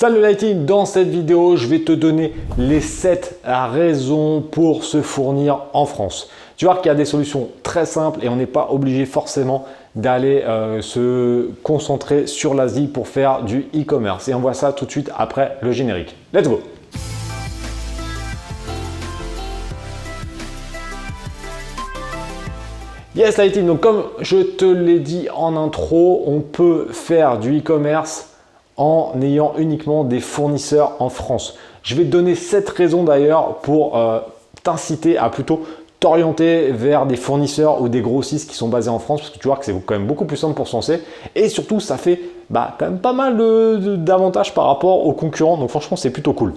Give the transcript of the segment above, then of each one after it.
Salut Lighting, dans cette vidéo, je vais te donner les 7 raisons pour se fournir en France. Tu vois qu'il y a des solutions très simples et on n'est pas obligé forcément d'aller se concentrer sur l'Asie pour faire du e-commerce. Et on voit ça tout de suite après le générique. Let's go! Yes Lighting, donc comme je te l'ai dit en intro, on peut faire du e-commerce en ayant uniquement des fournisseurs en France. Je vais te donner 7 raisons d'ailleurs pour t'inciter à plutôt t'orienter vers des fournisseurs ou des grossistes qui sont basés en France, parce que tu vois que c'est quand même beaucoup plus simple pour se lancer et surtout ça fait quand même pas mal d'avantages par rapport aux concurrents, donc franchement c'est plutôt cool.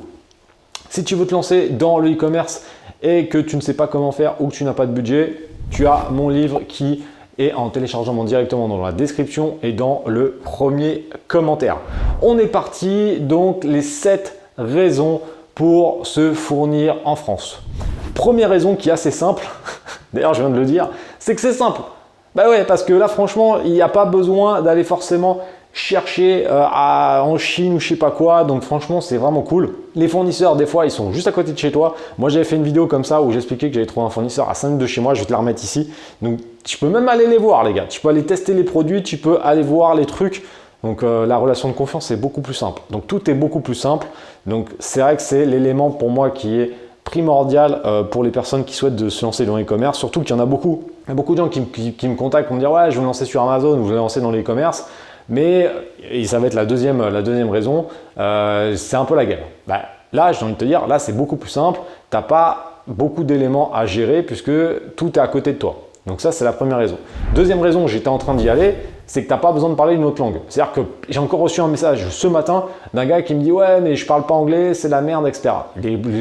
Si tu veux te lancer dans le e-commerce et que tu ne sais pas comment faire ou que tu n'as pas de budget, tu as mon livre qui est en téléchargement directement dans la description et dans le premier commentaire. On est parti, donc les 7 raisons pour se fournir en France. Première raison qui est assez simple, d'ailleurs je viens de le dire, c'est que c'est simple. Bah ouais, parce que là franchement, il n'y a pas besoin d'aller forcément chercher en Chine ou je sais pas quoi, donc franchement c'est vraiment cool. Les fournisseurs des fois ils sont juste à côté de chez toi. Moi j'avais fait une vidéo comme ça où j'expliquais que j'avais trouvé un fournisseur à 5 minutes de chez moi, je vais te la remettre ici. Donc tu peux même aller les voir les gars, tu peux aller tester les produits, tu peux aller voir les trucs. Donc la relation de confiance est beaucoup plus simple. Donc tout est beaucoup plus simple. Donc c'est vrai que c'est l'élément pour moi qui est primordial pour les personnes qui souhaitent se lancer dans l'e-commerce, surtout qu'il y en a beaucoup. Il y a beaucoup de gens qui me contactent pour me dire ouais je veux me lancer sur Amazon ou je veux me lancer dans l'e-commerce. Mais et ça va être la deuxième raison, c'est un peu la galère. Là, j'ai envie de te dire, là, c'est beaucoup plus simple. Tu n'as pas beaucoup d'éléments à gérer puisque tout est à côté de toi. Donc ça, c'est la première raison. Deuxième raison, j'étais en train d'y aller, c'est que tu n'as pas besoin de parler une autre langue. C'est-à-dire que j'ai encore reçu un message ce matin d'un gars qui me dit « Ouais, mais je parle pas anglais, c'est la merde, etc. »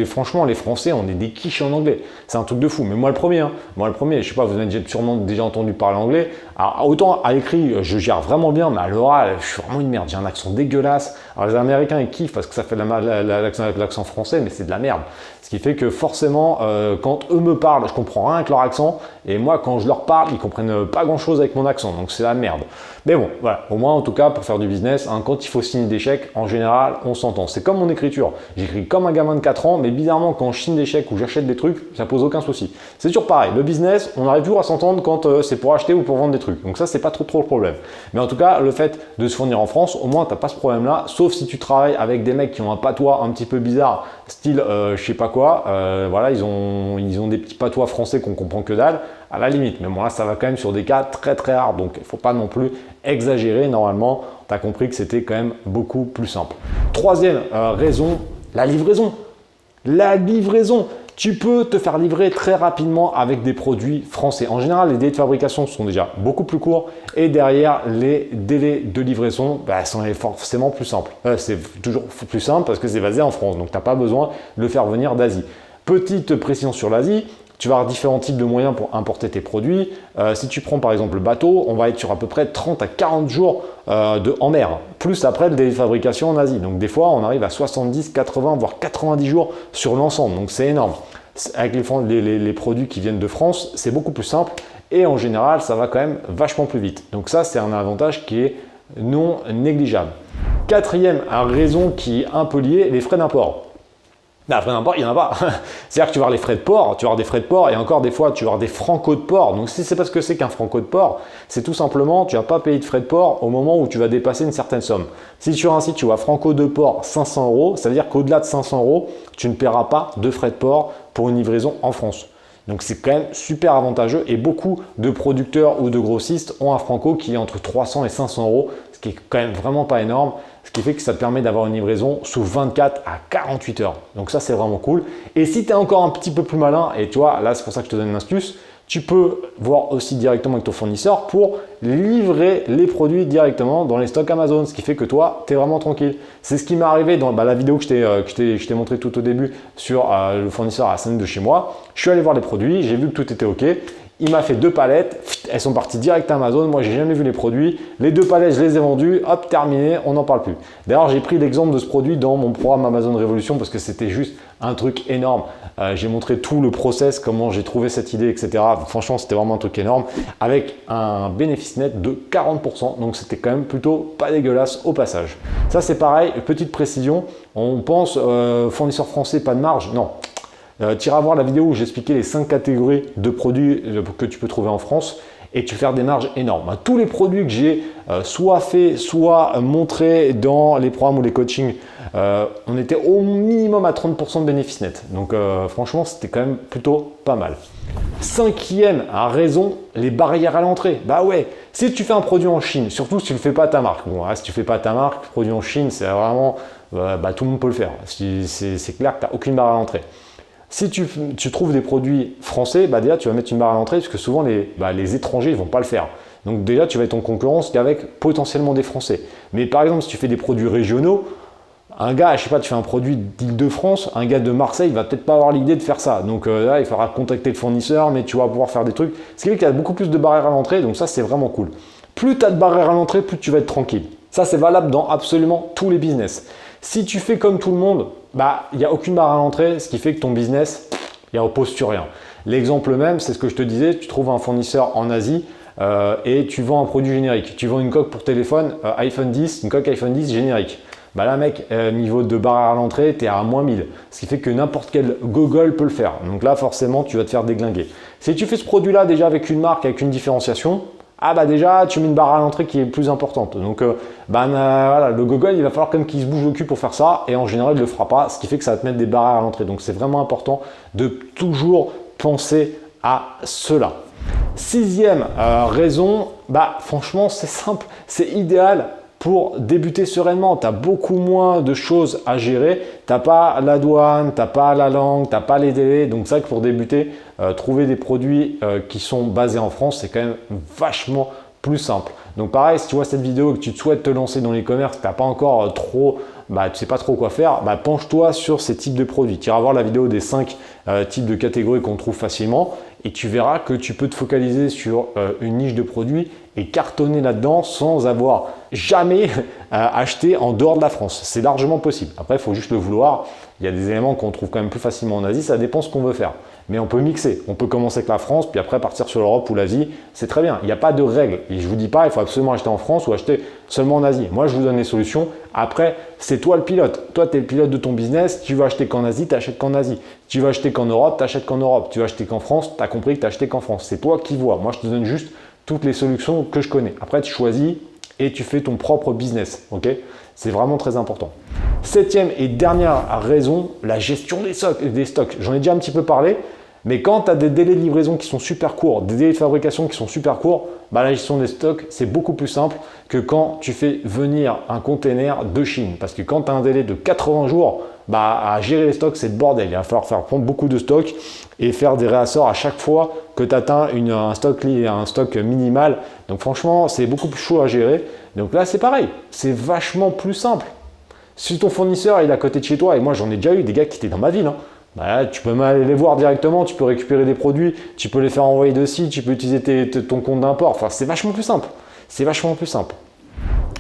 Franchement, les Français, on est des quiches en anglais. C'est un truc de fou. Mais moi, le premier, je sais pas, vous avez sûrement déjà entendu parler anglais. Alors, autant à l'écrit, je gère vraiment bien, mais à l'oral, je suis vraiment une merde. J'ai un accent dégueulasse. Alors, les Américains, ils kiffent parce que ça fait l'accent français, mais c'est de la merde. Ce qui fait que forcément, quand eux me parlent, je comprends rien avec leur accent. Et moi, quand je leur parle, ils comprennent pas grand-chose avec mon accent. Donc, c'est la merde. Mais bon, voilà. Au moins, en tout cas, pour faire du business, quand il faut signer des chèques, en général, on s'entend. C'est comme mon écriture. J'écris comme un gamin de 4 ans, mais bizarrement, quand je signe des chèques ou j'achète des trucs, ça pose aucun souci. C'est toujours pareil. Le business, on arrive toujours à s'entendre quand c'est pour acheter ou pour vendre des trucs. Donc ça, c'est pas trop le problème. Mais en tout cas, le fait de se fournir en France, au moins, tu n'as pas ce problème-là. Sauf si tu travailles avec des mecs qui ont un patois un petit peu bizarre, style je sais pas quoi. Voilà, ils ont des petits patois français qu'on comprend que dalle. À la limite, mais bon là ça va quand même sur des cas très rares, donc il ne faut pas non plus exagérer. Normalement, tu as compris que c'était quand même beaucoup plus simple. Troisième raison, la livraison. La livraison, tu peux te faire livrer très rapidement avec des produits français. En général, les délais de fabrication sont déjà beaucoup plus courts et derrière, les délais de livraison sont forcément plus simples. C'est toujours plus simple parce que c'est basé en France, donc tu n'as pas besoin de le faire venir d'Asie. Petite précision sur l'Asie, tu vas avoir différents types de moyens pour importer tes produits. Si tu prends par exemple le bateau, on va être sur à peu près 30 à 40 jours en mer, plus après le délai de fabrication en Asie. Donc des fois, on arrive à 70, 80, voire 90 jours sur l'ensemble. Donc c'est énorme. Avec les produits qui viennent de France, c'est beaucoup plus simple et en général, ça va quand même vachement plus vite. Donc ça, c'est un avantage qui est non négligeable. Quatrième raison qui est un peu liée, les frais d'import. Frais d'import, il n'y en a pas. C'est-à-dire que tu vas avoir les frais de port, tu vas avoir des frais de port et encore des fois, tu vas avoir des francos de port. Donc, si c'est pas ce que c'est qu'un franco de port, c'est tout simplement, tu vas pas payer de frais de port au moment où tu vas dépasser une certaine somme. Si sur un site, tu vois franco de port 500 €, ça veut dire qu'au-delà de 500 €, tu ne paieras pas de frais de port pour une livraison en France. Donc, c'est quand même super avantageux et beaucoup de producteurs ou de grossistes ont un franco qui est entre 300 et 500 €, ce qui est quand même vraiment pas énorme. Ce qui fait que ça te permet d'avoir une livraison sous 24 à 48 heures. Donc ça, c'est vraiment cool. Et si tu es encore un petit peu plus malin, et tu vois, là, c'est pour ça que je te donne une astuce, tu peux voir aussi directement avec ton fournisseur pour livrer les produits directement dans les stocks Amazon, ce qui fait que toi, tu es vraiment tranquille. C'est ce qui m'est arrivé dans la vidéo que je t'ai montré tout au début sur le fournisseur à 5 minutes de chez moi. Je suis allé voir les produits, j'ai vu que tout était OK. Il m'a fait 2 palettes, elles sont parties direct à Amazon. Moi, j'ai jamais vu les produits. Les 2 palettes, je les ai vendues. Hop, terminé, on n'en parle plus. D'ailleurs, j'ai pris l'exemple de ce produit dans mon programme Amazon Révolution parce que c'était juste un truc énorme. J'ai montré tout le process, comment j'ai trouvé cette idée, etc. Franchement, c'était vraiment un truc énorme avec un bénéfice net de 40%. Donc, c'était quand même plutôt pas dégueulasse au passage. Ça, c'est pareil. Petite précision, on pense fournisseur français, pas de marge. Non. Tu iras voir la vidéo où j'expliquais les 5 catégories de produits que tu peux trouver en France et tu fais des marges énormes. Tous les produits que j'ai soit fait, soit montré dans les programmes ou les coachings, on était au minimum à 30% de bénéfice net. Donc franchement, c'était quand même plutôt pas mal. 5e raison, les barrières à l'entrée. Bah ouais, si tu fais un produit en Chine, surtout si tu ne le fais pas à ta marque. Bon, si tu ne fais pas à ta marque, produit en Chine, c'est vraiment, tout le monde peut le faire. C'est clair que tu n'as aucune barrière à l'entrée. Si tu trouves des produits français, déjà tu vas mettre une barre à l'entrée parce que souvent les étrangers ne vont pas le faire. Donc déjà tu vas être en concurrence qu'avec potentiellement des Français. Mais par exemple si tu fais des produits régionaux, un gars, je sais pas, tu fais un produit d'Île-de-France, un gars de Marseille va peut-être pas avoir l'idée de faire ça. Donc là il faudra contacter le fournisseur, mais tu vas pouvoir faire des trucs. Ce qui fait qu'il y a beaucoup plus de barrières à l'entrée, donc ça c'est vraiment cool. Plus tu as de barrières à l'entrée, plus tu vas être tranquille. Ça c'est valable dans absolument tous les business. Si tu fais comme tout le monde, il n'y a aucune barre à l'entrée, ce qui fait que ton business, il repose sur rien. L'exemple même, c'est ce que je te disais, tu trouves un fournisseur en Asie et tu vends un produit générique. Tu vends une coque pour téléphone iPhone 10, une coque iPhone 10 générique. Là mec, niveau de barre à l'entrée, tu es à moins 1000. Ce qui fait que n'importe quel Google peut le faire. Donc là, forcément, tu vas te faire déglinguer. Si tu fais ce produit-là déjà avec une marque, avec une différenciation, déjà tu mets une barre à l'entrée qui est plus importante. Donc voilà, le Google il va falloir quand même qu'il se bouge le cul pour faire ça et en général il ne le fera pas, ce qui fait que ça va te mettre des barrières à l'entrée. Donc c'est vraiment important de toujours penser à cela. 6e raison, franchement c'est simple, c'est idéal pour débuter sereinement. Tu as beaucoup moins de choses à gérer. Tu n'as pas la douane, tu n'as pas la langue, tu n'as pas les délais. Donc c'est vrai que pour débuter, trouver des produits qui sont basés en France, c'est quand même vachement plus simple. Donc pareil, si tu vois cette vidéo et que tu souhaites te lancer dans l'e-commerce, tu n'as pas encore trop, tu ne sais pas trop quoi faire, penche-toi sur ces types de produits. Tu iras voir la vidéo des 5 types de catégories qu'on trouve facilement et tu verras que tu peux te focaliser sur une niche de produits et cartonner là-dedans sans avoir jamais acheté en dehors de la France. C'est largement possible. Après, il faut juste le vouloir. Il y a des éléments qu'on trouve quand même plus facilement en Asie. Ça dépend ce qu'on veut faire. Mais on peut mixer. On peut commencer avec la France, puis après partir sur l'Europe ou l'Asie. C'est très bien. Il n'y a pas de règle. Et je ne vous dis pas, il faut absolument acheter en France ou acheter seulement en Asie. Moi, je vous donne les solutions. Après, c'est toi le pilote. Toi, tu es le pilote de ton business. Tu veux acheter qu'en Asie, tu achètes qu'en Asie. Tu veux acheter qu'en Europe, tu achètes qu'en Europe. Tu veux acheter qu'en France, tu as compris que tu acheté qu'en France. C'est toi qui vois. Moi, je te donne juste toutes les solutions que je connais. Après, tu choisis et tu fais ton propre business. Ok, c'est vraiment très important. 7e et dernière raison, la gestion des stocks. J'en ai déjà un petit peu parlé, mais quand tu as des délais de livraison qui sont super courts, des délais de fabrication qui sont super courts, la gestion des stocks, c'est beaucoup plus simple que quand tu fais venir un container de Chine. Parce que quand tu as un délai de 80 jours, à gérer les stocks, c'est le bordel. Il va falloir faire prendre beaucoup de stocks et faire des réassorts à chaque fois que tu atteins un stock minimal. Donc franchement, c'est beaucoup plus chaud à gérer. Donc là, c'est pareil. C'est vachement plus simple. Si ton fournisseur il est à côté de chez toi, et moi j'en ai déjà eu des gars qui étaient dans ma ville, tu peux même aller les voir directement, tu peux récupérer des produits, tu peux les faire envoyer de site, tu peux utiliser ton compte d'import. Enfin, c'est vachement plus simple. C'est vachement plus simple.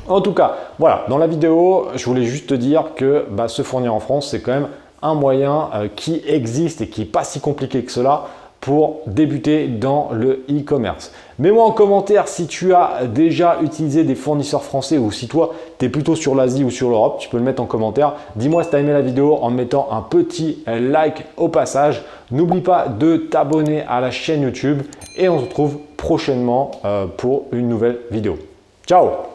En tout cas, voilà, dans la vidéo, je voulais juste te dire que se fournir en France, c'est quand même un moyen qui existe et qui n'est pas si compliqué que cela pour débuter dans le e-commerce. Mets-moi en commentaire si tu as déjà utilisé des fournisseurs français ou si toi, tu es plutôt sur l'Asie ou sur l'Europe. Tu peux le mettre en commentaire. Dis-moi si tu as aimé la vidéo en mettant un petit like au passage. N'oublie pas de t'abonner à la chaîne YouTube et on se retrouve prochainement pour une nouvelle vidéo. Ciao!